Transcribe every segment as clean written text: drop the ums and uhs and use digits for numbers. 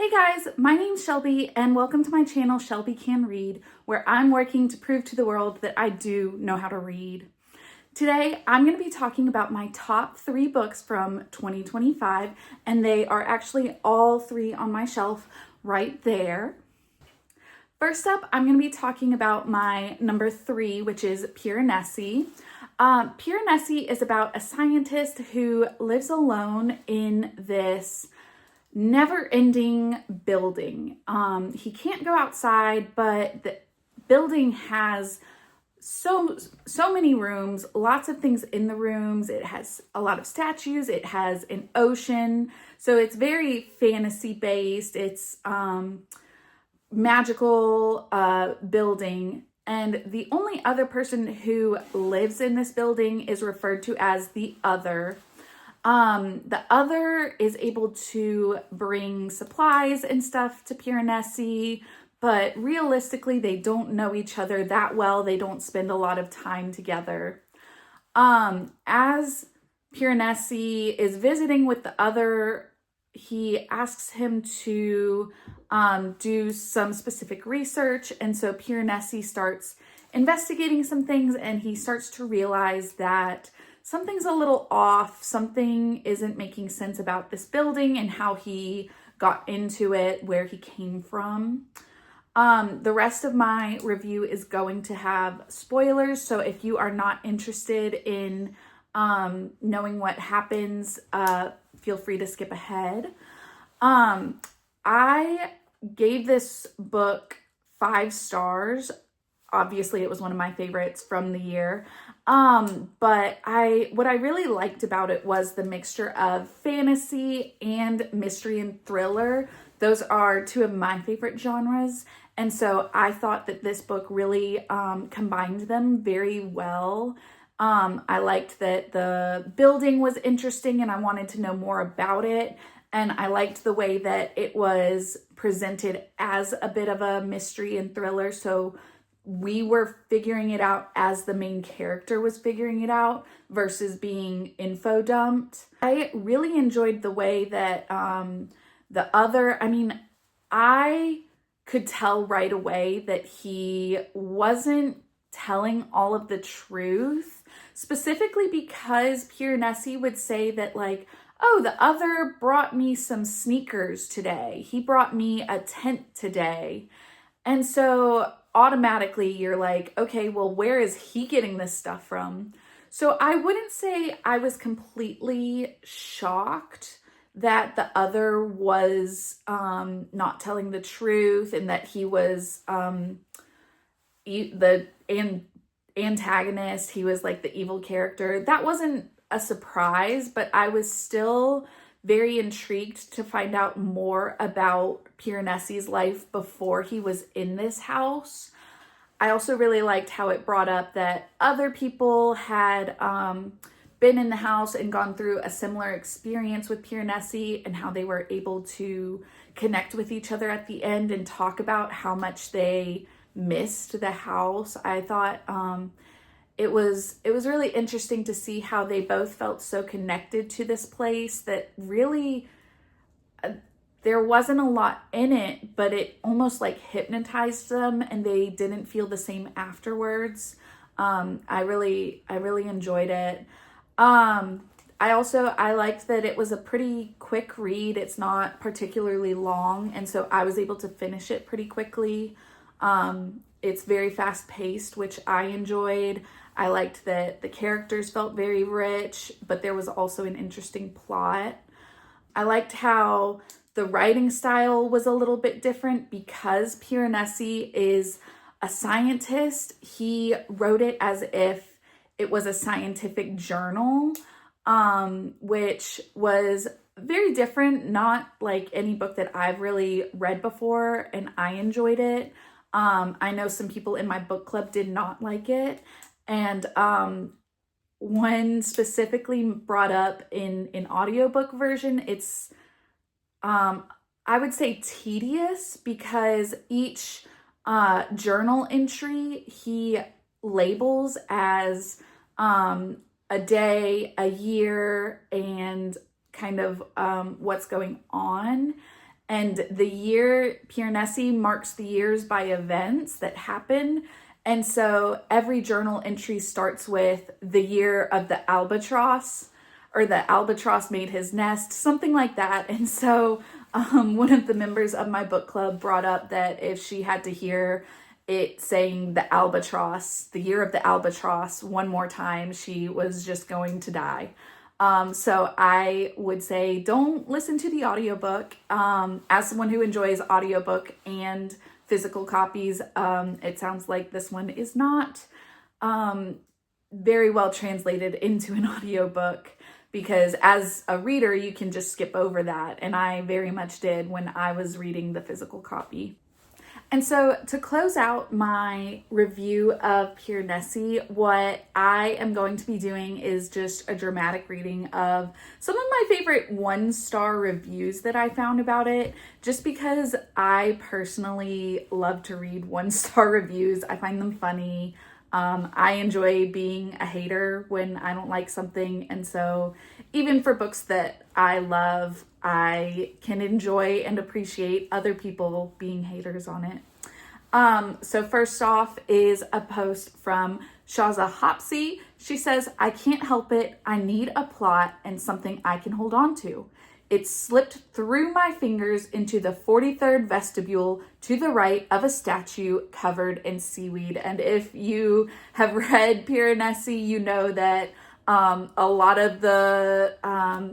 Hey guys, my name's Shelby and welcome to my channel Shelby Can Read, where I'm working to prove to the world that I do know how to read. Today, I'm going to be talking about my top 3 books from 2025, and they are actually all 3 on my shelf right there. First up, I'm going to be talking about my number 3, which is Piranesi. Piranesi is about a scientist who lives alone in this never-ending building. He can't go outside, but the building has so many rooms, lots of things in the rooms. It has a lot of statues. It has an ocean, so it's very fantasy based. It's magical building, and the only other person who lives in this building is referred to as the Other. The Other is able to bring supplies and stuff to Piranesi, but realistically, they don't know each other that well. They don't spend a lot of time together. As Piranesi is visiting with the Other, he asks him to do some specific research, and so Piranesi starts investigating some things, and he starts to realize that something's a little off. Something isn't making sense about this building and how he got into it, where he came from. The rest of my review is going to have spoilers, so if you are not interested in knowing what happens, feel free to skip ahead. I gave this book 5 stars. Obviously, it was one of my favorites from the year. But what I really liked about it was the mixture of fantasy and mystery and thriller. Those are 2 of my favorite genres. And so I thought that this book really combined them very well. I liked that the building was interesting and I wanted to know more about it. And I liked the way that it was presented as a bit of a mystery and thriller. So we were figuring it out as the main character was figuring it out versus being info dumped. I really enjoyed the way that the Other, I could tell right away that he wasn't telling all of the truth, specifically because Piranesi would say that, like, oh, the Other brought me some sneakers today. He brought me a tent today. And so automatically you're like, okay, well, where is he getting this stuff from? So I wouldn't say I was completely shocked that the Other was not telling the truth and that he was the antagonist. He was like the evil character. That wasn't a surprise, but I was still very intrigued to find out more about Piranesi's life before he was in this house. I also really liked how it brought up that other people had been in the house and gone through a similar experience with Piranesi, and how they were able to connect with each other at the end and talk about how much they missed the house. I thought it was really interesting to see how they both felt so connected to this place that really there wasn't a lot in it, but it almost like hypnotized them and they didn't feel the same afterwards. I really enjoyed it. I liked that it was a pretty quick read. It's not particularly long, and so I was able to finish it pretty quickly. It's very fast paced, which I enjoyed. I liked that the characters felt very rich, but there was also an interesting plot. I liked how the writing style was a little bit different because Piranesi is a scientist. He wrote it as if it was a scientific journal, which was very different, not like any book that I've really read before, and I enjoyed it. I know some people in my book club did not like it, and one specifically brought up in an audiobook version, it's I would say tedious because each journal entry he labels as a day, a year, and kind of what's going on. And the year Piranesi marks the years by events that happen. And so every journal entry starts with the year of the albatross, or the albatross made his nest, something like that. And so one of the members of my book club brought up that if she had to hear it saying the albatross, the year of the albatross, one more time, she was just going to die. So I would say don't listen to the audiobook. As someone who enjoys audiobook and physical copies, it sounds like this one is not very well translated into an audiobook, because as a reader, you can just skip over that. And I very much did when I was reading the physical copy. And so to close out my review of Piranesi, what I am going to be doing is just a dramatic reading of some of my favorite 1-star reviews that I found about it, just because I personally love to read 1-star reviews. I find them funny. I enjoy being a hater when I don't like something. And so even for books that I love, I can enjoy and appreciate other people being haters on it. So first off is a post from Shaza Hopsy. She says, "I can't help it. I need a plot and something I can hold on to. It slipped through my fingers into the 43rd vestibule to the right of a statue covered in seaweed." And if you have read Piranesi, you know that a lot of the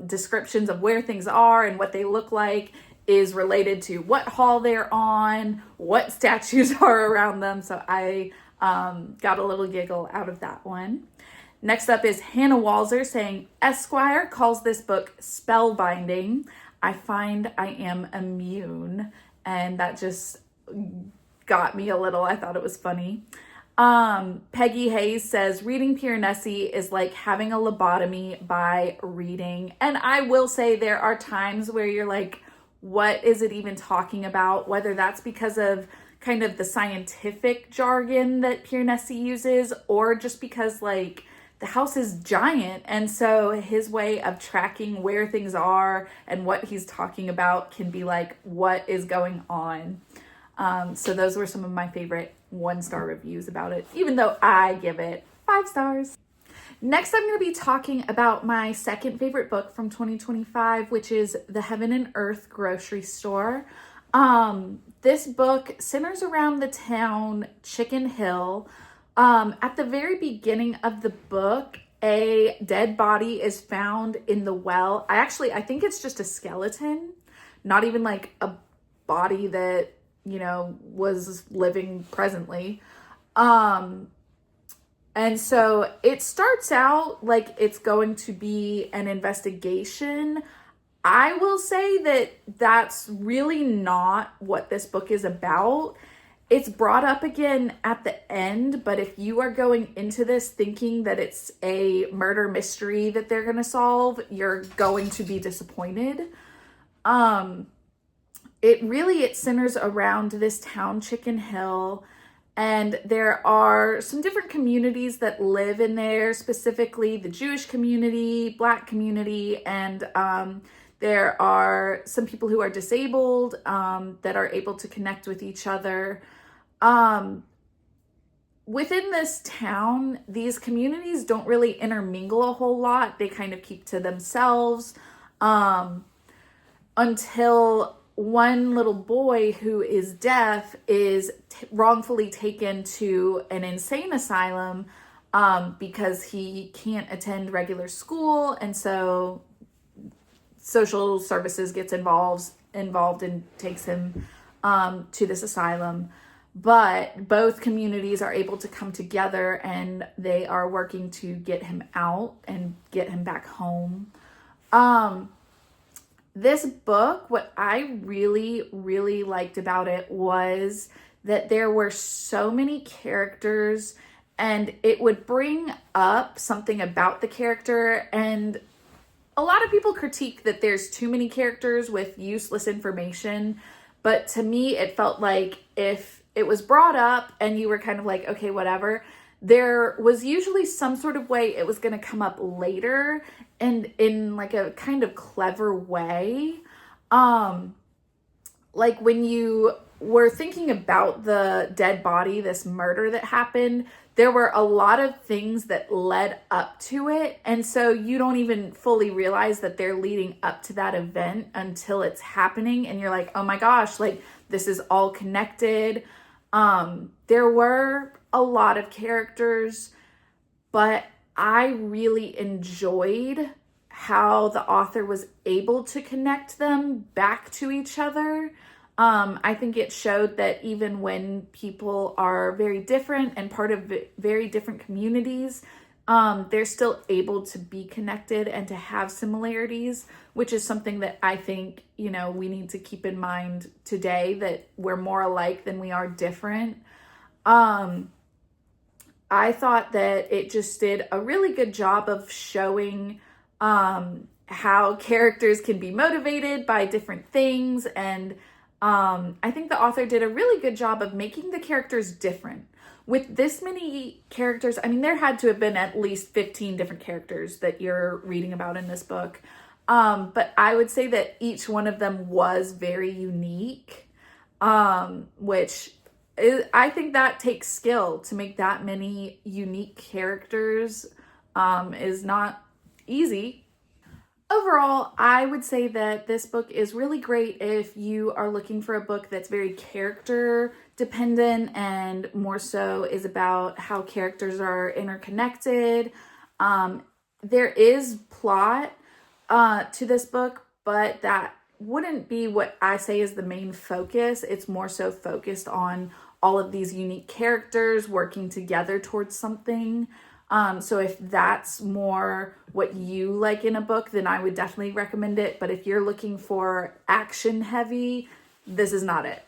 descriptions of where things are and what they look like is related to what hall they're on, what statues are around them. So I got a little giggle out of that one. Next up is Hannah Walzer saying, "Esquire calls this book spellbinding. I find I am immune." And that just got me a little. I thought it was funny. Peggy Hayes says, "Reading Piranesi is like having a lobotomy by reading." And I will say there are times where you're like, what is it even talking about? Whether that's because of kind of the scientific jargon that Piranesi uses, or just because like the house is giant. And so his way of tracking where things are and what he's talking about can be like, what is going on? So those were some of my favorite 1-star reviews about it, even though I give it 5 stars. Next, I'm going to be talking about my second favorite book from 2025, which is The Heaven and Earth Grocery Store. This book centers around the town Chicken Hill. At the very beginning of the book, a dead body is found in the well. I think it's just a skeleton, not even like a body that, was living presently. And so it starts out like it's going to be an investigation. I will say that that's really not what this book is about. It's brought up again at the end, but if you are going into this thinking that it's a murder mystery that they're going to solve, you're going to be disappointed. It centers around this town, Chicken Hill, and there are some different communities that live in there, specifically the Jewish community, Black community, and there are some people who are disabled that are able to connect with each other. Within this town, these communities don't really intermingle a whole lot. They kind of keep to themselves until one little boy who is deaf is wrongfully taken to an insane asylum because he can't attend regular school, and so social services gets involved and takes him to this asylum. But both communities are able to come together and they are working to get him out and get him back home. This book, what I really, really liked about it was that there were so many characters and it would bring up something about the character. And a lot of people critique that there's too many characters with useless information. But to me, it felt like if it was brought up and you were kind of like, okay, whatever, there was usually some sort of way it was going to come up later and in like a kind of clever way. like when you were thinking about the dead body, this murder that happened, there were a lot of things that led up to it. And so you don't even fully realize that they're leading up to that event until it's happening. And you're like, oh my gosh, like this is all connected. There were a lot of characters, but I really enjoyed how the author was able to connect them back to each other. I think it showed that even when people are very different and part of very different communities, they're still able to be connected and to have similarities, which is something that I think, you know, we need to keep in mind today, that we're more alike than we are different. I thought that it just did a really good job of showing how characters can be motivated by different things. And I think the author did a really good job of making the characters different. With this many characters, I mean, there had to have been at least 15 different characters that you're reading about in this book. But I would say that each one of them was very unique, which I think that takes skill to make that many unique characters, is not easy. Overall, I would say that this book is really great if you are looking for a book that's very character dependent and more so is about how characters are interconnected. There is plot to this book, but that wouldn't be what I say is the main focus. It's more so focused on all of these unique characters working together towards something. So if that's more what you like in a book, then I would definitely recommend it. But if you're looking for action heavy, this is not it.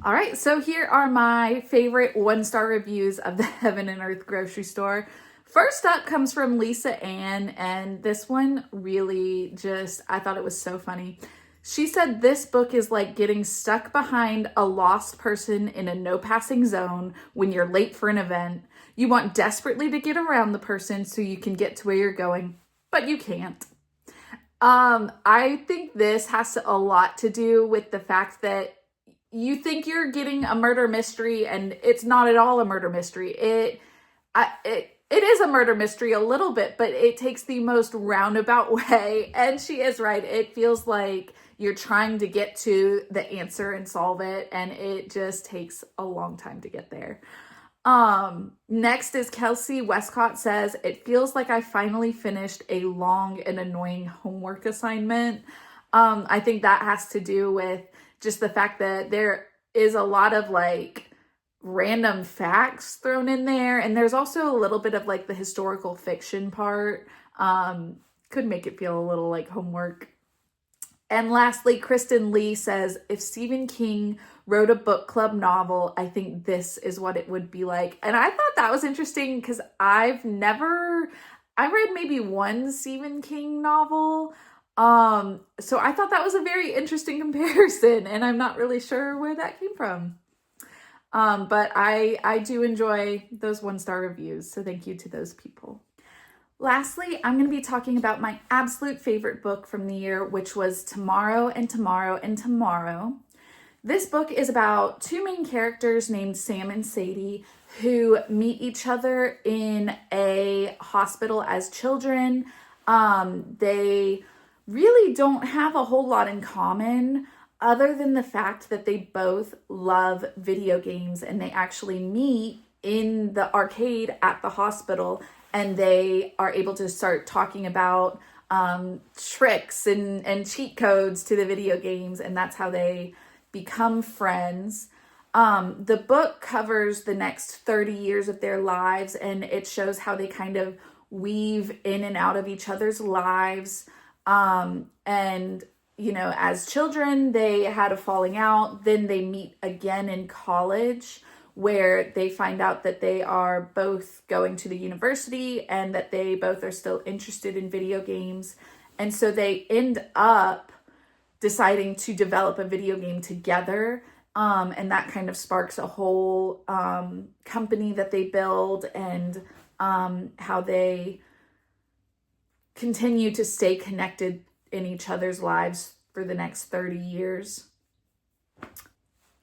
All right, so here are my favorite 1-star reviews of the Heaven and Earth grocery store. First up comes from Lisa Ann, and this one really just, I thought it was so funny. She said, this book is like getting stuck behind a lost person in a no passing zone when you're late for an event. You want desperately to get around the person so you can get to where you're going, but you can't. I think this has a lot to do with the fact that you think you're getting a murder mystery and it's not at all a murder mystery. It is a murder mystery a little bit, but it takes the most roundabout way. And she is right. It feels like you're trying to get to the answer and solve it, and it just takes a long time to get there. Next is Kelsey Westcott says, it feels like I finally finished a long and annoying homework assignment. I think that has to do with just the fact that there is a lot of like random facts thrown in there. And there's also a little bit of like the historical fiction part. Could make it feel a little like homework. And lastly, Kristen Lee says, if Stephen King wrote a book club novel, I think this is what it would be like. And I thought that was interesting because I read maybe one Stephen King novel. So I thought that was a very interesting comparison, and I'm not really sure where that came from. But I do enjoy those 1-star reviews. So thank you to those people. Lastly, I'm going to be talking about my absolute favorite book from the year, which was Tomorrow and Tomorrow and Tomorrow. This book is about two main characters named Sam and Sadie who meet each other in a hospital as children. They really don't have a whole lot in common other than the fact that they both love video games, and they actually meet in the arcade at the hospital, and they are able to start talking about tricks and cheat codes to the video games, and that's how they become friends. The book covers the next 30 years of their lives, and it shows how they kind of weave in and out of each other's lives. And, you know, as children, they had a falling out. Then they meet again in college, where they find out that they are both going to the university and that they both are still interested in video games. And so they end up deciding to develop a video game together. And that kind of sparks a whole company that they build, and how they continue to stay connected in each other's lives for the next 30 years.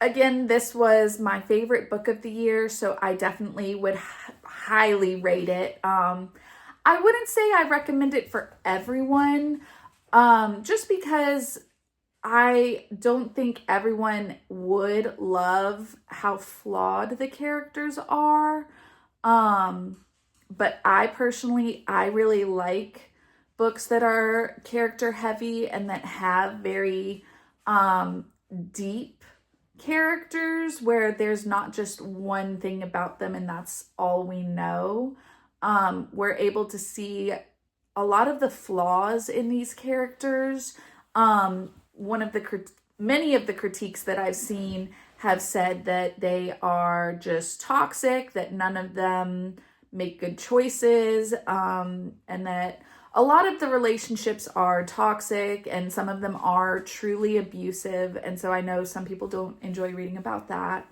again, this was my favorite book of the year, so I definitely would highly rate it. I wouldn't say I recommend it for everyone, just because I don't think everyone would love how flawed the characters are. But I personally, I really like books that are character heavy and that have very deep characters where there's not just one thing about them and that's all we know. We're able to see a lot of the flaws in these characters. Many of the critiques that I've seen have said that they are just toxic, that none of them make good choices, and that a lot of the relationships are toxic and some of them are truly abusive. And so I know some people don't enjoy reading about that.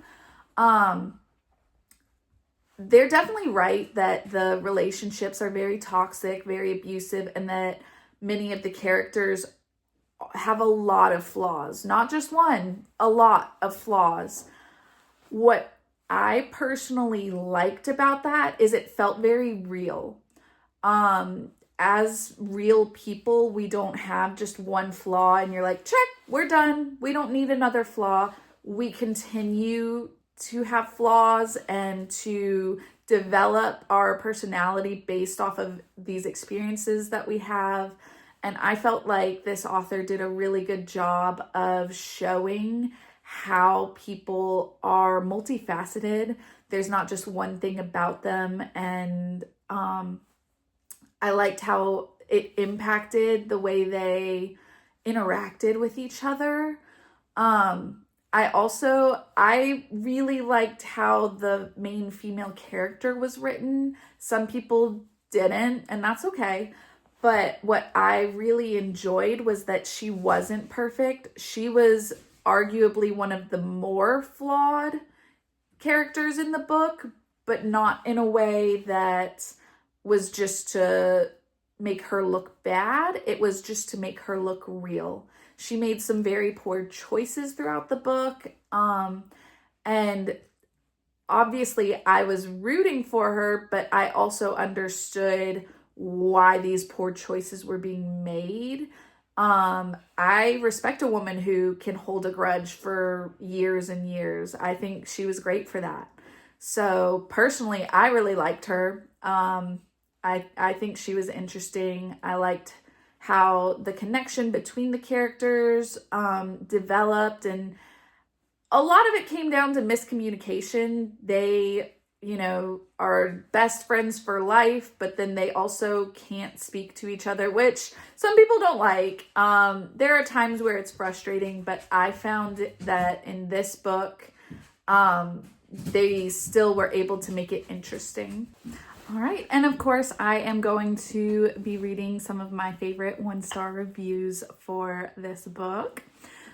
They're definitely right that the relationships are very toxic, very abusive, and that many of the characters have a lot of flaws. Not just one, a lot of flaws. What I personally liked about that is it felt very real. As real people, we don't have just one flaw and you're like, check, we're done. We don't need another flaw. We continue to have flaws and to develop our personality based off of these experiences that we have. And I felt like this author did a really good job of showing how people are multifaceted. There's not just one thing about them. And I liked how it impacted the way they interacted with each other. I really liked how the main female character was written. Some people didn't, and that's okay. But what I really enjoyed was that she wasn't perfect. She was arguably one of the more flawed characters in the book, but not in a way that was just to make her look bad. It was just to make her look real. She made some very poor choices throughout the book. And obviously I was rooting for her, but I also understood why these poor choices were being made. I respect a woman who can hold a grudge for years and years. I think she was great for that. So personally, I really liked her. I think she was interesting. I liked how the connection between the characters developed, and a lot of it came down to miscommunication. They, are best friends for life, but then they also can't speak to each other, which some people don't like. There are times where it's frustrating, but I found that in this book, they still were able to make it interesting. All right, and of course, I am going to be reading some of my favorite 1-star reviews for this book.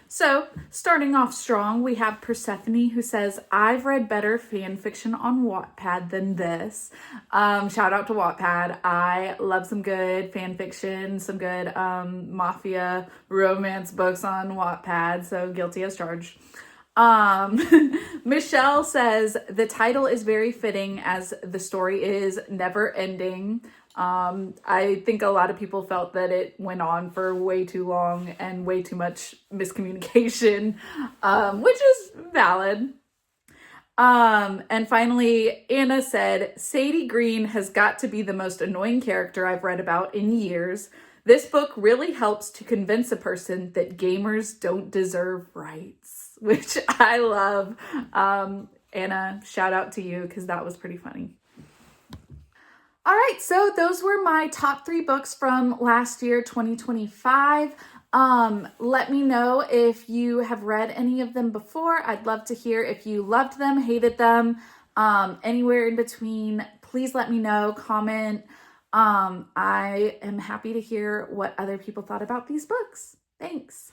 So, starting off strong, we have Persephone, who says, I've read better fan fiction on Wattpad than this. Shout out to Wattpad. I love some good fan fiction, some good mafia romance books on Wattpad, so guilty as charged. Michelle says, the title is very fitting as the story is never ending. I think a lot of people felt that it went on for way too long and way too much miscommunication, which is valid. And finally, Anna said, Sadie Green has got to be the most annoying character I've read about in years. This book really helps to convince a person that gamers don't deserve rights, which I love. Anna, shout out to you because that was pretty funny. All right, so those were my top 3 books from last year, 2025. Let me know if you have read any of them before. I'd love to hear if you loved them, hated them, anywhere in between. Please let me know, comment. I am happy to hear what other people thought about these books. Thanks.